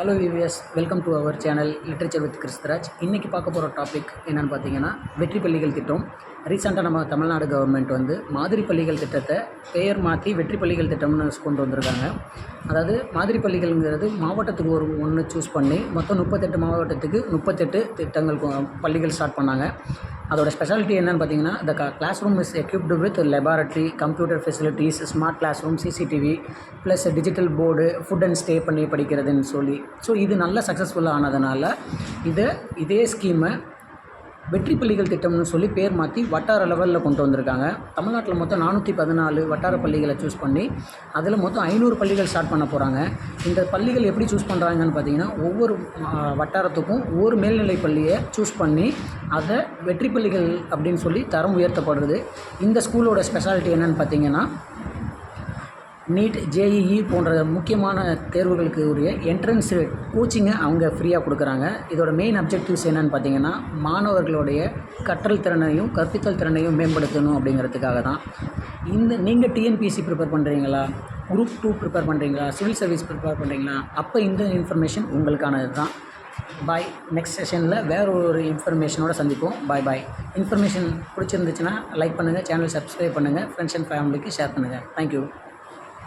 Hello VVS, welcome to our channel literature with Christraj. இன்றைக்கி பார்க்க போகிற டாபிக் என்னென்னு பார்த்தீங்கன்னா, வெற்றி பள்ளிகள் திட்டம். ரீசெண்டாக நம்ம தமிழ்நாடு கவர்மெண்ட் வந்து மாதிரி பள்ளிகள் திட்டத்தை பெயர் மாற்றி வெற்றி பள்ளிகள் திட்டம்னு கொண்டு வந்திருக்காங்க. அதாவது மாதிரி பள்ளிகள்ங்கிறது மாவட்டத்துக்கு ஒன்று சூஸ் பண்ணி மொத்தம் 38 மாவட்டத்துக்கு 38 திட்டங்கள் பள்ளிகள் ஸ்டார்ட் பண்ணாங்க. அதோட ஸ்பெஷாலிட்டி என்னென்னு பார்த்தீங்கன்னா, the class room is equipped with laboratory, computer facilities, smart class room, CCTV plus digital board, food and stay பண்ணி படிக்கிறதுன்னு சொல்லி. ஸோ இது நல்ல சக்ஸஸ்ஃபுல்லாக ஆனதுனால இதே ஸ்கீமை வெற்றி பள்ளிகள் திட்டம்னு சொல்லி பேர் மாற்றி வட்டார லெவலில் கொண்டு வந்திருக்காங்க. தமிழ்நாட்டில் மொத்தம் 414 வட்டார பள்ளிகளை சூஸ் பண்ணி அதில் மொத்தம் 500 பள்ளிகள் ஸ்டார்ட் பண்ண போகிறாங்க. இந்த பள்ளிகள் எப்படி சூஸ் பண்ணுறாங்கன்னு பார்த்தீங்கன்னா, ஒவ்வொரு வட்டாரத்துக்கும் ஒரு மேல்நிலை பள்ளியை சூஸ் பண்ணி அதை வெற்றி பள்ளிகள் அப்படின்னு சொல்லி தரம் உயர்த்தப்படுறது. இந்த ஸ்கூலோட ஸ்பெஷாலிட்டி என்னென்னு பார்த்தீங்கன்னா, நீட், ஜேஇஇ போன்ற முக்கியமான தேர்வுகளுக்கு உரிய என்ட்ரன்ஸ் கோச்சிங்கை அவங்க ஃப்ரீயாக கொடுக்குறாங்க. இதோட மெயின் அப்ஜெக்டிவ்ஸ் என்னென்னு பார்த்தீங்கன்னா, மாணவர்களுடைய கற்றல் திறனையும் கற்பித்தல் திறனையும் மேம்படுத்தணும் அப்படிங்கிறதுக்காக தான். நீங்கள் டிஎன்பிஎஸ்சி ப்ரிப்பேர் பண்ணுறீங்களா, குரூப் 2 ப்ரிப்பேர் பண்ணுறீங்களா, சிவில் சர்வீஸ் ப்ரிப்பேர் பண்ணுறீங்களா, அப்போ இந்த இன்ஃபர்மேஷன் உங்களுக்கானது தான். பாய். நெக்ஸ்ட் செஷனில் வேறு ஒரு இன்ஃபர்மேஷனோடு சந்திப்போம். பாய். இன்ஃபர்மேஷன் பிடிச்சிருந்துச்சுன்னா லைக் பண்ணுங்கள், சேனல் சப்ஸ்கிரைப் பண்ணுங்கள், ஃப்ரெண்ட்ஸ் அண்ட் ஃபேமிலிக்கு ஷேர் பண்ணுங்கள். தேங்க்யூ.